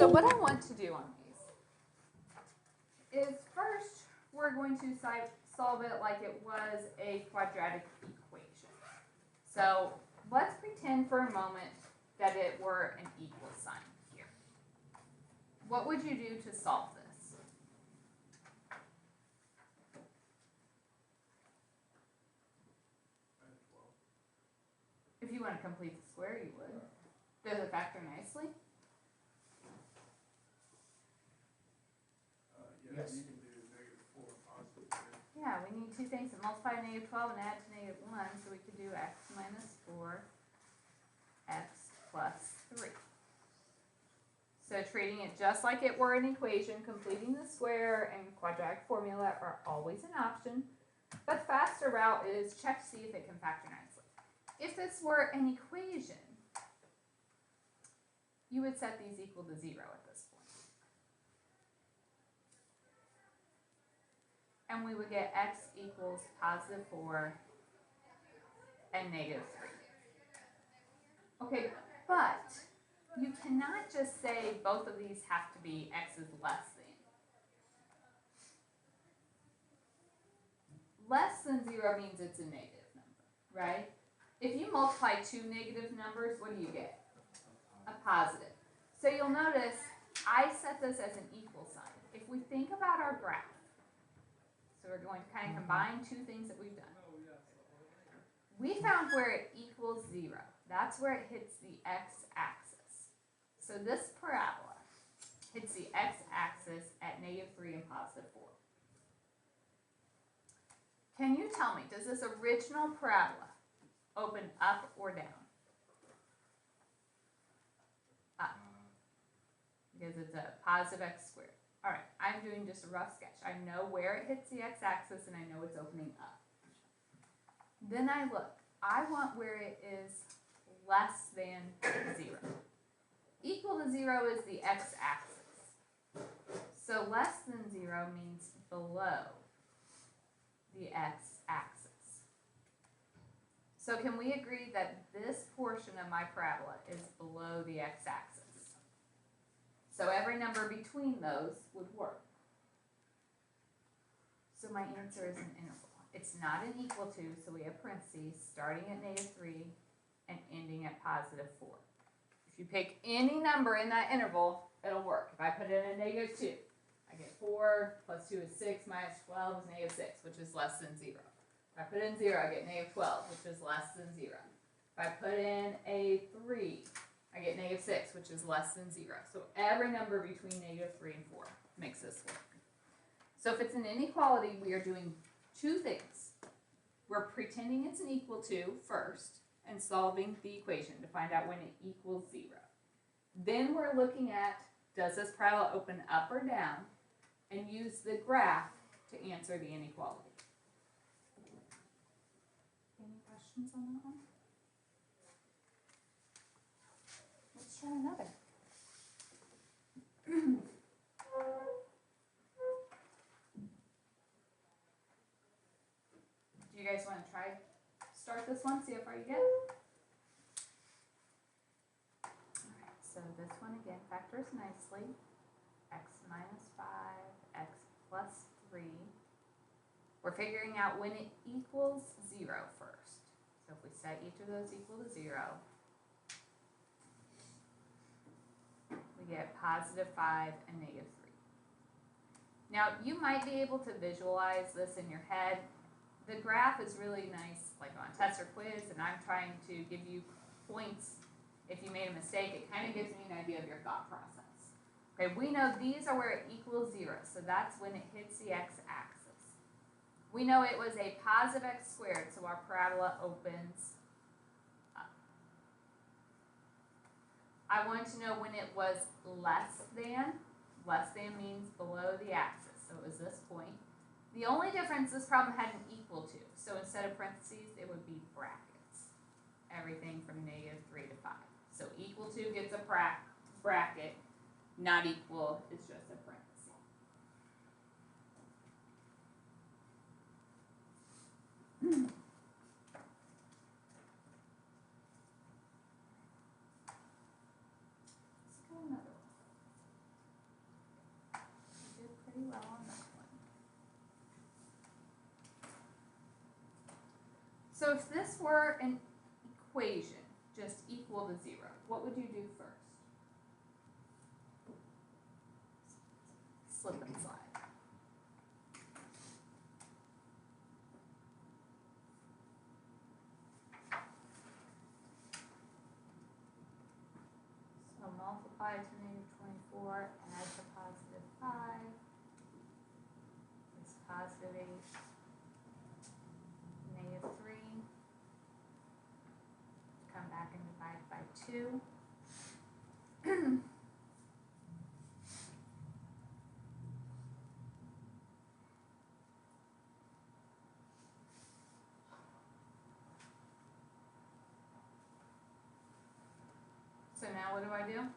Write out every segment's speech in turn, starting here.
So what I want to do on these is first we're going to solve it like it was a quadratic equation. So let's pretend for a moment that it were an equal sign here. What would you do to solve this? If you want to complete the square, you would. Does it factor nicely? Yes. You can do -4 positive 3. Yeah, we need two things to multiply -12 and add to -1, so we could do x minus 4, x plus 3. So treating it just like it were an equation, completing the square and quadratic formula are always an option, but the faster route is check to see if it can factor nicely. If this were an equation, you would set these equal to 0 at this point. And we would get x equals positive 4 and negative 3. Okay, but you cannot just say both of these have to be x is less than. Less than 0 means it's a negative number, right? If you multiply two negative numbers, what do you get? A positive. So you'll notice I set this as an equal sign. If we think about our graph, so we're going to kind of combine two things that we've done. We found where it equals 0. That's where it hits the x-axis. So this parabola hits the x-axis at -3 and positive 4. Can you tell me, does this original parabola open up or down? Up. Because it's a positive x squared. All right, I'm doing just a rough sketch. I know where it hits the x-axis and I know it's opening up. Then I look. I want where it is less than 0. Equal to 0 is the x-axis. So less than 0 means below the x-axis. So can we agree that this portion of my parabola is below the x-axis? So every number between those would work. So my answer is an interval. It's not an equal to, so we have parentheses starting at -3 and ending at positive 4. If you pick any number in that interval, it'll work. If I put in a -2, I get 4 plus 2 is 6 minus 12 is -6, which is less than 0. If I put in 0, I get -12, which is less than 0. If I put in a 3, I get -6, which is less than 0. So every number between -3 and 4 makes this work. So if it's an inequality, we are doing two things. We're pretending it's an equal to first and solving the equation to find out when it equals 0. Then we're looking at, does this parabola open up or down, and use the graph to answer the inequality. Any questions on that one? Let's try another. Do you guys want to start this one, see how far you get? Alright, so this one again factors nicely. X minus 5, x plus 3. We're figuring out when it equals 0 first. So if we set each of those equal to 0, we get positive 5 and negative 3. Now you might be able to visualize this in your head. The graph is really nice, like on test or quiz, and I'm trying to give you points. If you made a mistake, it kind of gives me an idea of your thought process. Okay, we know these are where it equals 0, so that's when it hits the x-axis. We know it was a positive x squared, so our parabola opens up. I want to know when it was less than. Less than means below the axis, so it was this point. The only difference this problem had an equal to, so instead of parentheses, it would be brackets. Everything from -3 to 5. So equal to gets a bracket, not equal is just a parenthesis. Let's go another one. So if this were an equation, just equal to 0, what would you do first? Slip and slide. So multiply to -24, add to +5, is +8, -3. Come back and divide by 2. So now what do I do?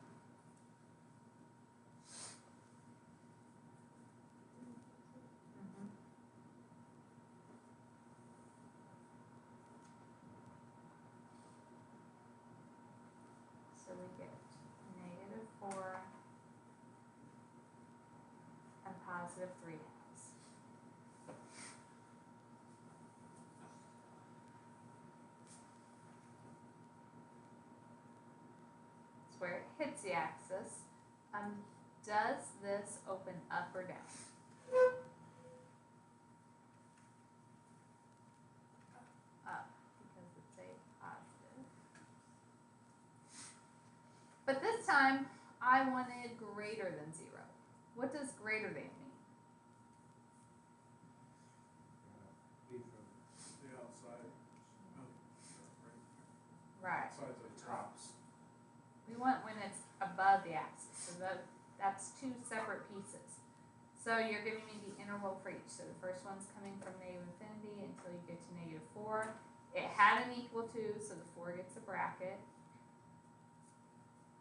So we get -4 and +3 halves. It's where it hits the axis. Does this open up or down? Up, because it's a positive. But this time, I wanted greater than 0. What does greater than mean? Be from the outside. Right. Outside the tops. We want when it's above the axis, so that's two separate pieces. So you're giving me the interval for each. So the first one's coming from -infinity until you get to -4. It had an equal to, so the 4 gets a bracket.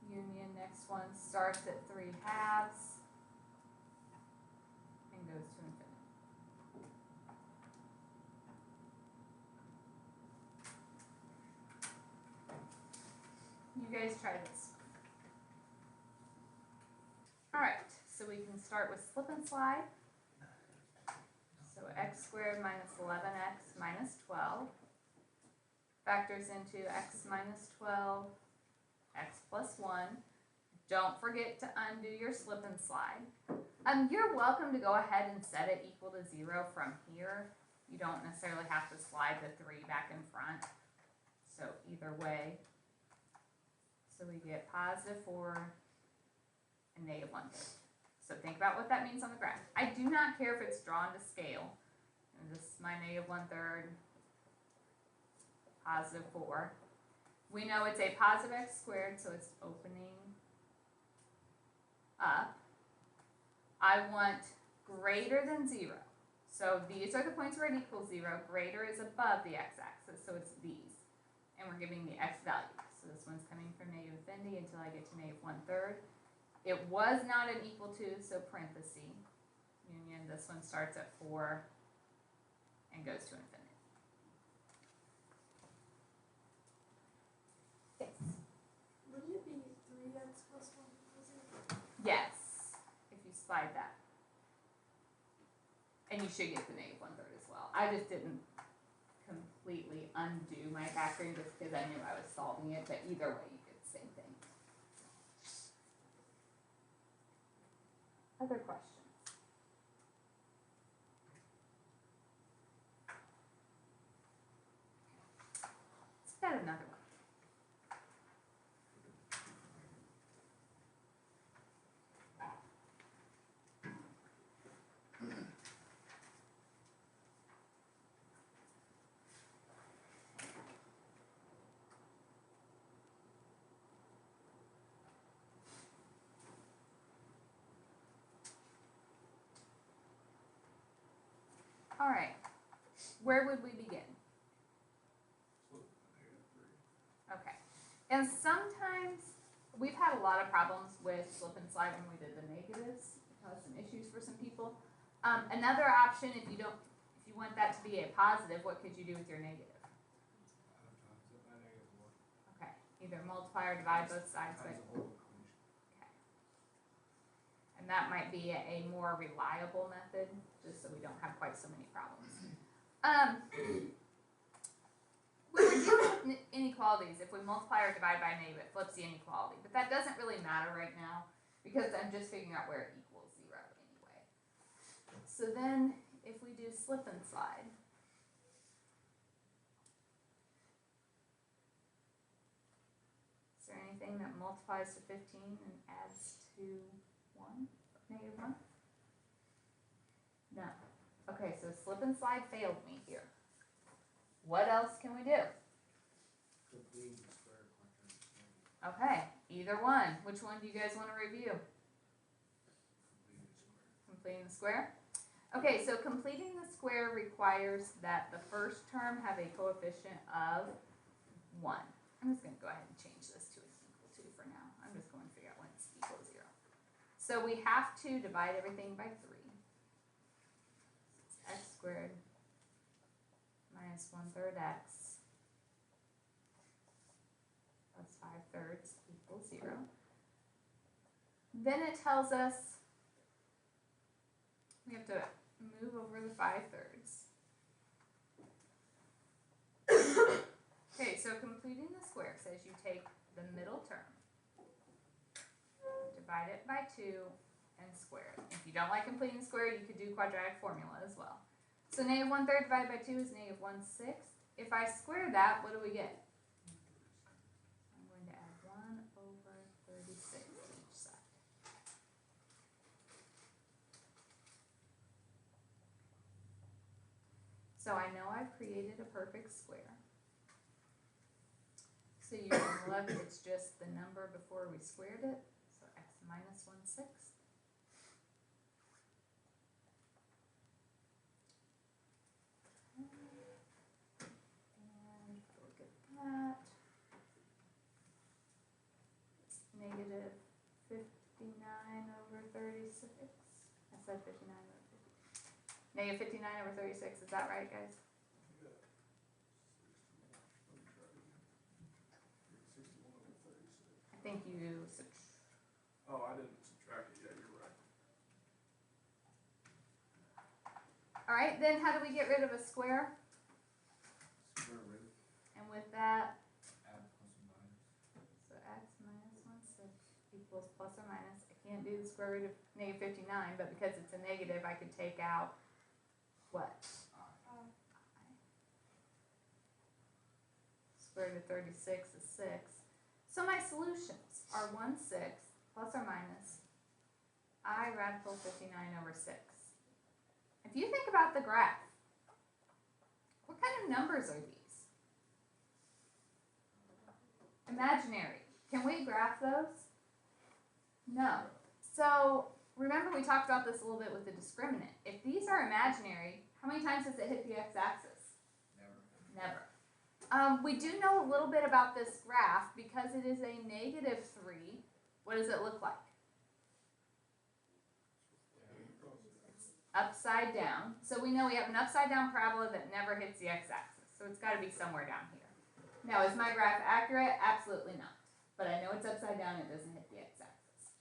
Union, next one starts at 3 halves and goes to infinity. You guys try this. Alright, so we can start with slip and slide. So x² minus 11x minus 12 factors into x minus 12, x plus 1. Don't forget to undo your slip and slide. You're welcome to go ahead and set it equal to 0 from here. You don't necessarily have to slide the 3 back in front. So either way. So we get +4 and -1/3. So think about what that means on the graph. I do not care if it's drawn to scale. And this is my -1/3, +4. We know it's a positive x², so it's opening up. I want greater than 0. So these are the points where it equals 0. Greater is above the x-axis, so it's these. And we're giving the x value. So this one's coming from -infinity until I get to -1/3. It was not an equal to, so parenthesis. Union, this one starts at 4 and goes to infinity. Yes. Wouldn't it be 3x plus 1 equals 0? Yes, if you slide that. And you should get the -1/3 as well. I just didn't completely undo my factoring just because I knew I was solving it, but either way you get the same thing. Other questions? Let's get another one. All right, where would we begin? Split the -3. Okay, and sometimes we've had a lot of problems with slip and slide when we did the negatives. It caused some issues for some people. Another option, if you want that to be a positive, what could you do with your negative? Times it by -1. Okay, either multiply or divide both sides by Times the whole equation. and that might be a more reliable method, just so we don't have quite so many problems. we do with inequalities, if we multiply or divide by a negative, it flips the inequality. But that doesn't really matter right now because I'm just figuring out where it equals 0 anyway. So then if we do slip and slide, is there anything that multiplies to 15 and adds to 1, negative 1? No. Okay, so slip and slide failed me here. What else can we do? Complete the square quadrant. Okay, either one. Which one do you guys want to review? Complete the square. Completing the square? Okay, so completing the square requires that the first term have a coefficient of 1. I'm just going to go ahead and change this to equal to for now. I'm just going to figure out when it's equal to 0. So we have to divide everything by 3. It's x squared minus 1/3 x plus 5/3 equals 0. Then it tells us we have to move over the 5/3. Okay, so completing the square says you take the middle term, divide it by 2, and square it. If you don't like completing the square, you could do quadratic formula as well. So negative 1/3 divided by 2 is negative 1/6. If I square that, what do we get? I'm going to add 1/36 to each side. So I know I've created a perfect square. So you can look, it's just the number before we squared it. So x minus 1/6. And look at that. It's negative 59/36. I said 59 over 50. Negative 59/36, is that right, guys? Yeah. 61/36. I think you Oh, I didn't subtract it yet, you're right. Alright, then how do we get rid of a square? Square root, And with that, add plus and minus. so x minus 1/6 equals plus or minus. I can't do the square root of negative 59, but because it's a negative, I could take out what? Square root of 36 is 6. So my solutions are 1/6 plus or minus I radical 59/6. If you think about the graph, what kind of numbers are these? Imaginary. Can we graph those? No. So remember we talked about this a little bit with the discriminant. If these are imaginary, how many times does it hit the x-axis? Never. Never. We do know a little bit about this graph because it is a negative 3. What does it look like? It's upside down. So we know we have an upside down parabola that never hits the x-axis. So it's got to be somewhere down here. Now, is my graph accurate? Absolutely not. But I know it's upside down. It doesn't hit the x-axis.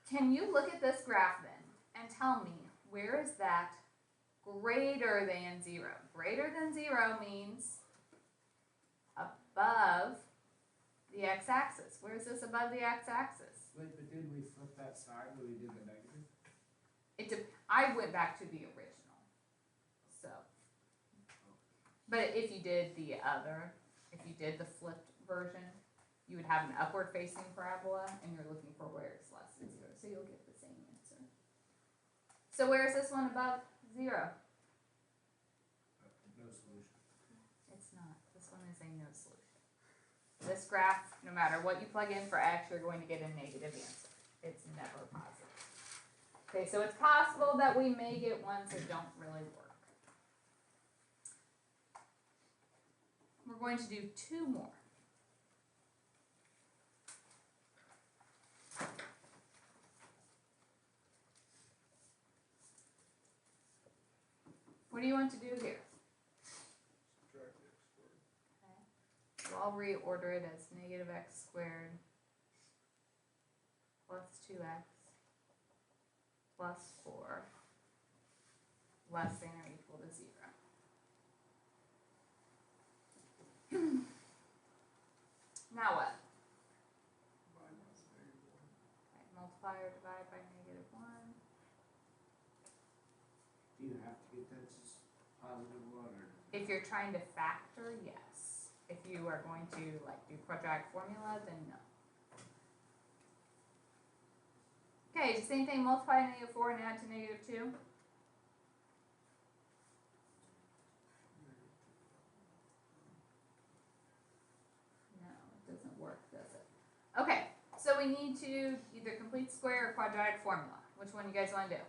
Can you look at this graph then and tell me where is that greater than 0? Greater than 0 means above the x-axis. Where is this above the x-axis? Wait, but didn't we flip that side when we did the negative? I went back to the original. So, but if you did the other, if you did the flipped version, you would have an upward facing parabola and you're looking for where it's less than 0. So you'll get the same answer. So where is this one above 0? No solution. It's not. This one is a no solution. This graph, no matter what you plug in for x, you're going to get a negative answer. It's never positive. Okay, so it's possible that we may get ones that don't really work. We're going to do 2 more. What do you want to do here? Subtract the x squared. So I'll reorder it as negative x squared plus 2x plus 4 less than or equal to 0. Now what? Minus -1. Right, multiply or divide by -1. Do you have to get that just positive one or? If you're trying to factor, yes. If you are going to like do quadratic formula, then no. Okay, same thing, multiply -4 and add to -2. No, it doesn't work, does it? Okay, so we need to either complete square or quadratic formula. Which one you guys want to do?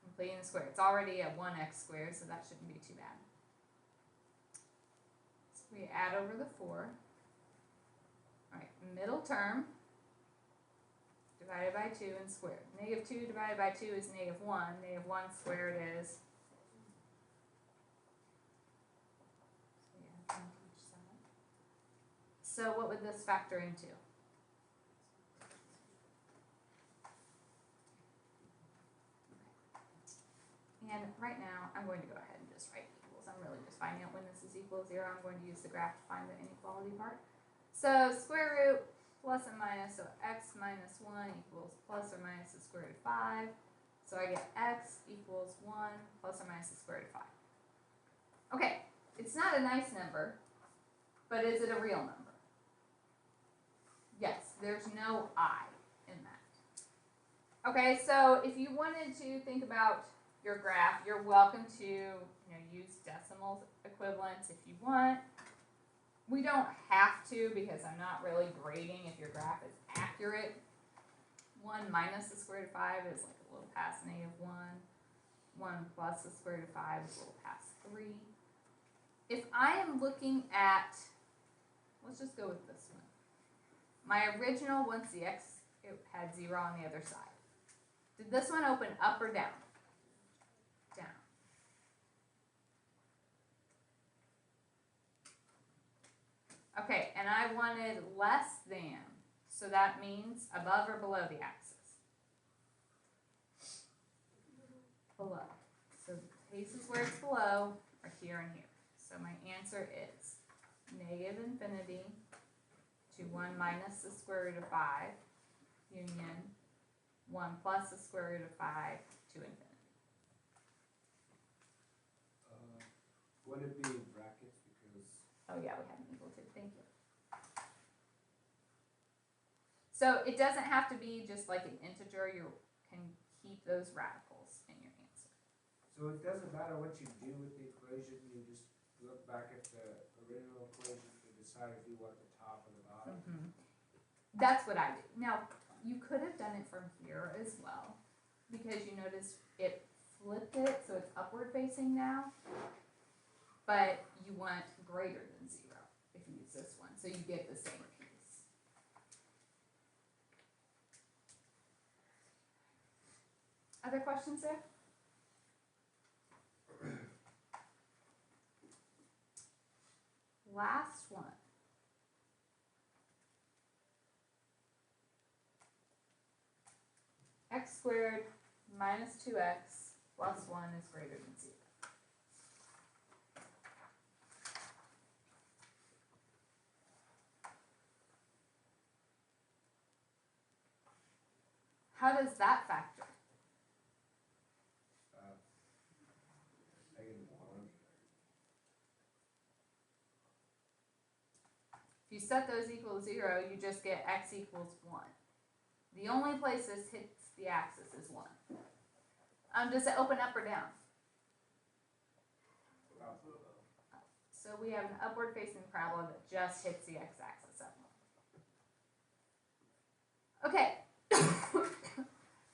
Completing the square. It's already a 1x squared, so that shouldn't be too bad. So we add over the 4. Alright, middle term divided by 2 and squared. -2 divided by 2 is -1. -1 squared is. So we add 1 to each side. So what would this factor into? And right now, I'm going to go ahead and just write equals. I'm really just finding out when this is equal to 0. I'm going to use the graph to find the inequality part. So square root plus and minus, so x minus 1 equals plus or minus the square root of 5. So I get x equals 1 plus or minus the square root of 5. Okay, it's not a nice number, but is it a real number? Yes, there's no I in that. Okay, so if you wanted to think about your graph, you're welcome to use decimal equivalents if you want. We don't have to because I'm not really grading if your graph is accurate. 1 minus the square root of 5 is like a little past -1. 1 plus the square root of 5 is a little past 3. If I am looking at, let's just go with this one. My original, once the x, it had 0 on the other side. Did this one open up or down? Down. Okay, and I wanted less than, so that means above or below the axis? Below. So the places where it's below are here and here. So my answer is -infinity to 1 minus the square root of 5 union 1 plus the square root of 5 to infinity. Would it be in brackets because? Oh yeah, we have an equal to, thank you. So it doesn't have to be just like an integer, you can keep those radicals in your answer. So it doesn't matter what you do with the equation, you just look back at the original equation to decide if you want the top or the bottom? That's what I do. Now, you could have done it from here as well, because you notice it flipped it, so it's upward facing now. But you want greater than 0 if you use this one, so you get the same piece. Other questions there? Last one. X squared minus 2x plus 1 is greater than 0. How does that factor? -1. If you set those equal to 0, you just get x equals 1. The only place this hits the axis is 1. Does it open up or down? So we have an upward facing parabola that just hits the x-axis up. Okay.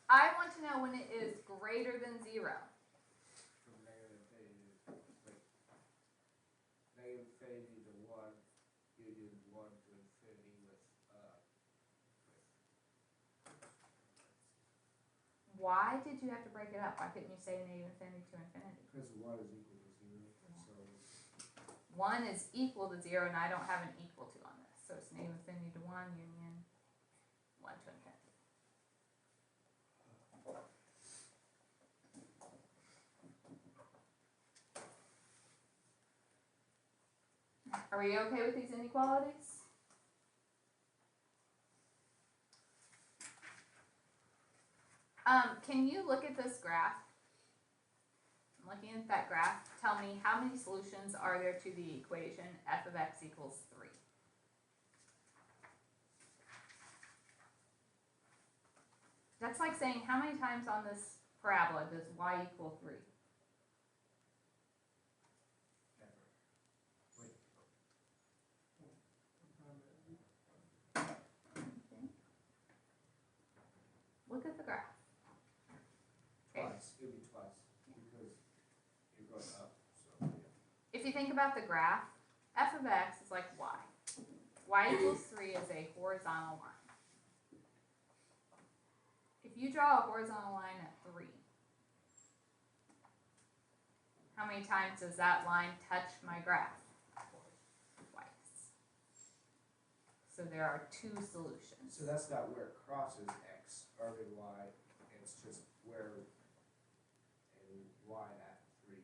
I want to know when it is greater than 0. From -infinity to, wait, -infinity to 1, union 1 to infinity with. Why did you have to break it up? Why couldn't you say -infinity to infinity? Because 1 is equal to 0, so. 1 is equal to 0, and I don't have an equal to on this. So it's -infinity to 1 union 1 to infinity. Are we okay with these inequalities? Can you look at this graph? I'm looking at that graph. Tell me how many solutions are there to the equation f of x equals 3? That's like saying how many times on this parabola does y equal 3? Never. Wait. Okay. Look at the graph. Okay. Twice, it'd be twice, because you're going up, so, yeah. If you think about the graph, f of x is like y. Y equals 3 is a horizontal line. If you draw a horizontal line at 3, how many times does that line touch my graph? Twice. So there are 2 solutions. So that's not where it crosses x, or the y, it's just where a y at 3.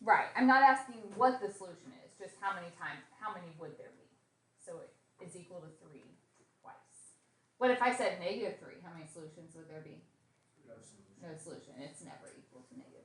Right, I'm not asking what the solution is, just how many would there be? So it is equal to 3 twice. What if I said -3? How many solutions would there be? No solution. No solution, it's never equal to -3.